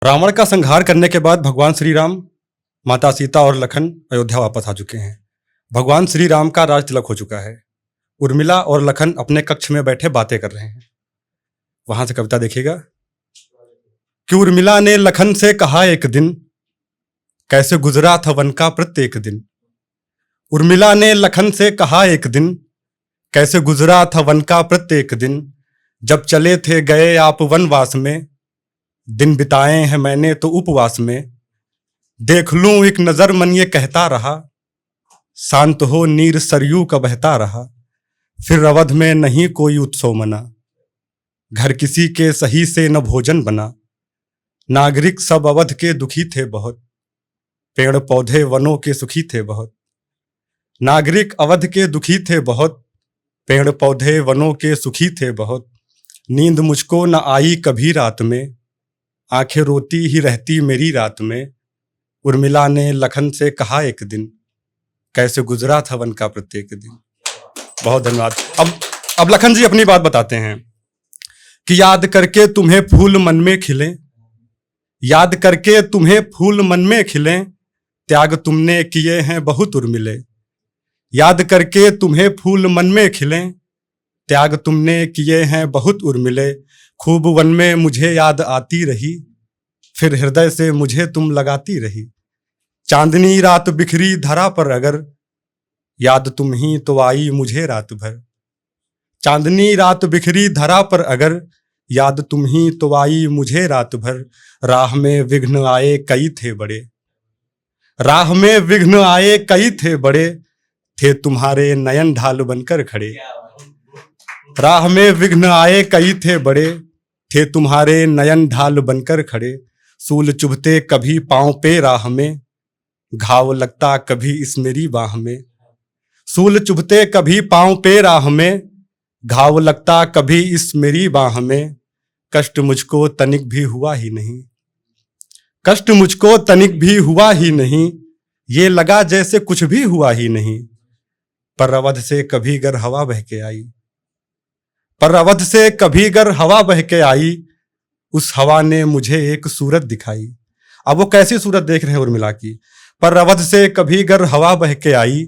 रावण का संहार करने के बाद भगवान श्री राम, माता सीता और लखन अयोध्या वापस आ चुके हैं। भगवान श्री राम का राज तिलक हो चुका है। उर्मिला और लखन अपने कक्ष में बैठे बातें कर रहे हैं। वहां से कविता देखिएगा कि उर्मिला ने लखन से कहा एक दिन, कैसे गुजरा था वन का प्रत्येक दिन। उर्मिला ने लखन से कहा एक दिन, कैसे गुजरा था वन का प्रत्येक दिन। जब चले थे गए आप वनवास में, दिन बिताए हैं मैंने तो उपवास में। देख लूं एक नजर मन ये कहता रहा, शांत हो नीर सरयू का बहता रहा। फिर अवध में नहीं कोई उत्सव मना, घर किसी के सही से न भोजन बना। नागरिक सब अवध के दुखी थे बहुत, पेड़ पौधे वनों के सुखी थे बहुत। नागरिक अवध के दुखी थे बहुत, पेड़ पौधे वनों के सुखी थे बहुत। नींद मुझको न आई कभी रात में, आंखें रोती ही रहती मेरी रात में। उर्मिला ने लखन से कहा एक दिन, कैसे गुजरा था वन का प्रत्येक दिन। बहुत धन्यवाद। अब लखन जी अपनी बात बताते हैं कि याद करके तुम्हें फूल मन में खिले, याद करके तुम्हें फूल मन में खिले। त्याग तुमने किए हैं बहुत उर्मिले, याद करके तुम्हें फूल मन में खिले। त्याग तुमने किए हैं बहुत उर्मिले। खूब वन में मुझे याद आती रही, फिर हृदय से मुझे तुम लगाती रही। चांदनी रात बिखरी धरा पर अगर, याद तुम ही तो आई मुझे रात भर। चांदनी रात बिखरी धरा पर अगर, याद तुम ही तो आई मुझे रात भर। राह में विघ्न आए कई थे बड़े, राह में विघ्न आए कई थे बड़े। थे तुम्हारे नयन ढाल बनकर खड़े। राह में विघ्न आए कई थे बड़े, थे तुम्हारे नयन ढाल बनकर खड़े। सूल चुभते कभी पांव पे राह में, घाव लगता कभी इस मेरी बाह में। सूल चुभते कभी पांव पे राह में, घाव लगता कभी इस मेरी बाह में। कष्ट मुझको तनिक भी हुआ ही नहीं, कष्ट मुझको तनिक भी हुआ ही नहीं। ये लगा जैसे कुछ भी हुआ ही नहीं। पर अवध से कभी गर हवा बह के आई, पर अवध से कभी गर हवा बह के आई। उस हवा ने मुझे एक सूरत दिखाई। अब वो कैसी सूरत देख रहे हैं उर्मिला की। पर अवध से कभी गर हवा बह के आई,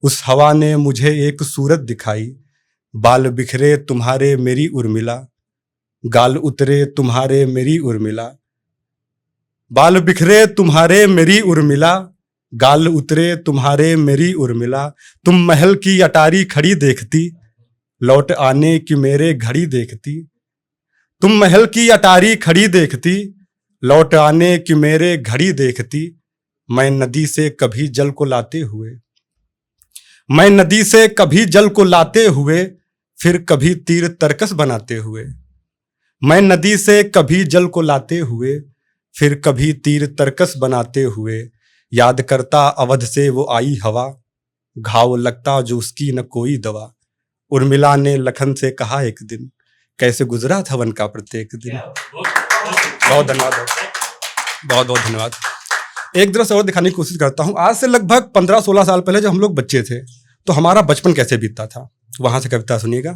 उस हवा ने मुझे एक सूरत दिखाई। बाल बिखरे तुम्हारे मेरी उर्मिला, गाल उतरे तुम्हारे मेरी उर्मिला। बाल बिखरे तुम्हारे मेरी उर्मिला, गाल उतरे तुम्हारे मेरी उर्मिला। तुम महल की अटारी खड़ी देखती, लौट आने की मेरे घड़ी देखती। तुम महल की अटारी खड़ी देखती, लौट आने की मेरे घड़ी देखती। मैं नदी से कभी जल को लाते हुए, मैं नदी से कभी जल को लाते हुए, फिर कभी तीर तरकस बनाते हुए। मैं नदी से कभी जल को लाते हुए, फिर कभी तीर तरकस बनाते हुए। याद करता अवध से वो आई हवा, घाव लगता जो उसकी न कोई दवा। उर्मिला ने लखन से कहा एक दिन, कैसे गुजरा था वन का प्रत्येक दिन। बहुत धन्यवाद, बहुत बहुत धन्यवाद। एक दृश्य और दिखाने की कोशिश करता हूँ। आज से लगभग 15-16 साल पहले जब हम लोग बच्चे थे तो हमारा बचपन कैसे बीतता था, वहां से कविता सुनिएगा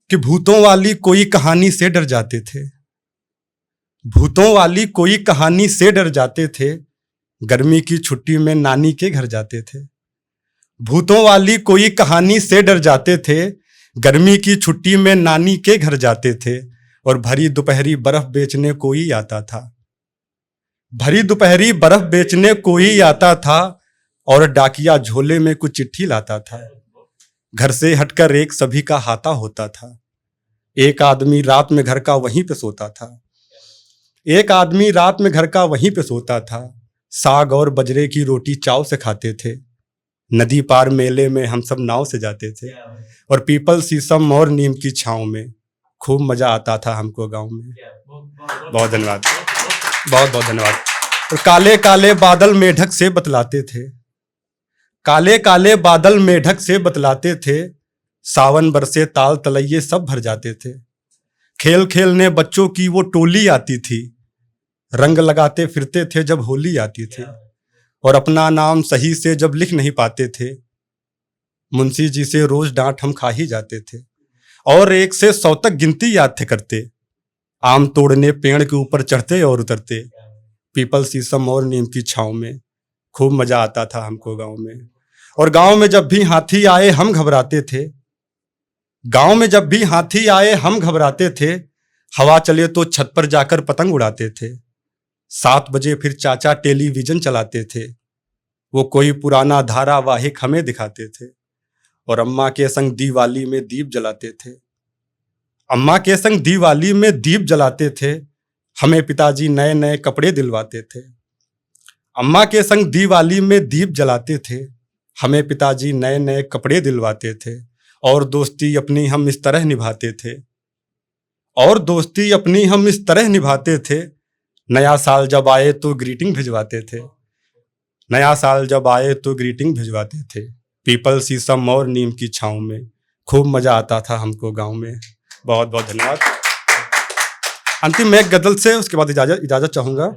कि भूतों वाली कोई कहानी से डर जाते थे, भूतों वाली कोई कहानी से डर जाते थे। गर्मी की छुट्टी में नानी के घर जाते थे। भूतों वाली कोई कहानी से डर जाते थे, गर्मी की छुट्टी में नानी के घर जाते थे। और भरी दोपहरी बर्फ बेचने कोई आता था, भरी दोपहरी बर्फ बेचने कोई आता था। और डाकिया झोले में कुछ चिट्ठी लाता था। घर से हटकर एक सभी का हाथा होता था। एक आदमी रात में घर का वहीं पे सोता था, एक आदमी रात में घर का वहीं पे सोता था। साग और बजरे की रोटी चाव से खाते थे। नदी पार मेले में हम सब नाव से जाते थे। और पीपल शीशम और नीम की छांव में खूब मजा आता था हमको गांव में। बहुत धन्यवाद, बहुत बहुत धन्यवाद। और काले काले बादल मेढक से बतलाते थे, काले काले बादल मेढक से बतलाते थे। सावन बरसे ताल तलैये सब भर जाते थे। खेल खेलने बच्चों की वो टोली आती थी, रंग लगाते फिरते थे जब होली आती थी। और अपना नाम सही से जब लिख नहीं पाते थे, मुंशी जी से रोज डांट हम खा ही जाते थे। और 1 से 100 तक गिनती याद थे करते, आम तोड़ने पेड़ के ऊपर चढ़ते और उतरते, पीपल शीशम और नीम की छाँव में। खूब मजा आता था हमको गाँव में। और गाँव में जब भी हाथी आए हम घबराते थे, गाँव में जब भी हाथी आए हम घबराते थे। हवा चले तो छत पर जाकर पतंग उड़ाते थे। 7 बजे फिर चाचा टेलीविजन चलाते थे, वो कोई पुराना धारावाहिक हमें दिखाते थे। और अम्मा के संग दिवाली में दीप जलाते थे, अम्मा के संग दिवाली में दीप जलाते थे। हमें पिताजी नए नए कपड़े दिलवाते थे, अम्मा के संग दिवाली में दीप जलाते थे। हमें पिताजी नए नए कपड़े दिलवाते थे। और दोस्ती अपनी हम इस तरह निभाते थे, और दोस्ती अपनी हम इस तरह निभाते थे। नया साल जब आए तो ग्रीटिंग भिजवाते थे, नया साल जब आए तो ग्रीटिंग भिजवाते थे। पीपल शीशम और नीम की छाँव में। खूब मजा आता था हमको गाँव में। बहुत बहुत धन्यवाद। अंतिम में एक गजल से उसके बाद इजाजत चाहूंगा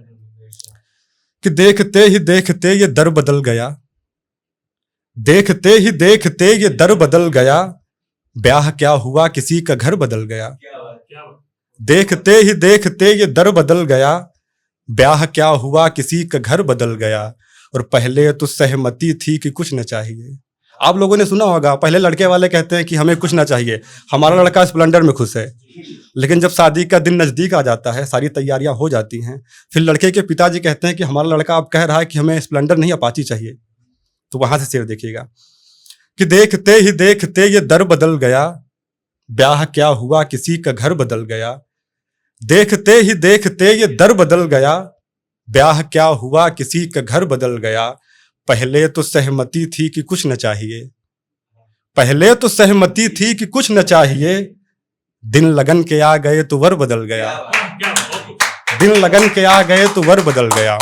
कि देखते ही देखते ये दर बदल गया, देखते ही देखते ये दर बदल गया। ब्याह क्या हुआ किसी का घर बदल गया, देखते ही देखते ये दर बदल गया। ब्याह क्या हुआ किसी का घर बदल गया। और पहले तो सहमति थी कि कुछ न चाहिए। आप लोगों ने सुना होगा, पहले लड़के वाले कहते हैं कि हमें कुछ ना चाहिए, हमारा लड़का स्प्लेंडर में खुश है। लेकिन जब शादी का दिन नज़दीक आ जाता है, सारी तैयारियां हो जाती हैं, फिर लड़के के पिताजी कहते हैं कि हमारा लड़का अब कह रहा है कि हमें स्प्लेंडर नहीं अपाची चाहिए। तो वहां से शेर देखिएगा कि देखते ही देखते ये दर बदल गया। ब्याह क्या हुआ किसी का घर बदल गया। देखते ही देखते ये दर बदल गया। ब्याह क्या हुआ किसी का घर बदल गया। पहले तो सहमति थी कि कुछ न चाहिए, पहले तो सहमति थी कि कुछ न चाहिए। दिन लगन के आ गए तो वर बदल गया, दिन लगन के आ गए तो वर बदल गया।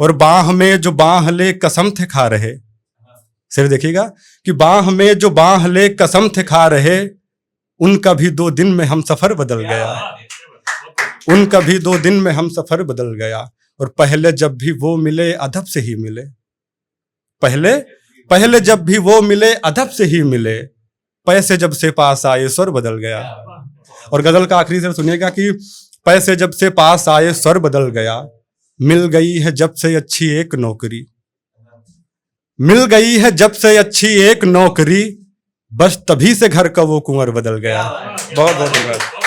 और बाह में जो बाह ले कसम थे खा रहे, सिर्फ देखिएगा कि बाह में जो बाह ले कसम थे खा रहे। उनका भी 2 दिन में हम सफर बदल गया, उनका भी 2 दिन में हम सफर बदल गया। और पहले जब भी वो मिले अदब से ही मिले, पहले जब भी वो मिले अदब से ही मिले। पैसे जब से पास आए स्वर बदल गया। और गजल का आखिरी शेर सुनिएगा कि पैसे जब से पास आए स्वर बदल गया। मिल गई है जब से अच्छी एक नौकरी, मिल गई है जब से अच्छी एक नौकरी। बस तभी से घर का वो कुंवर बदल गया। बहुत बहुत धन्यवाद।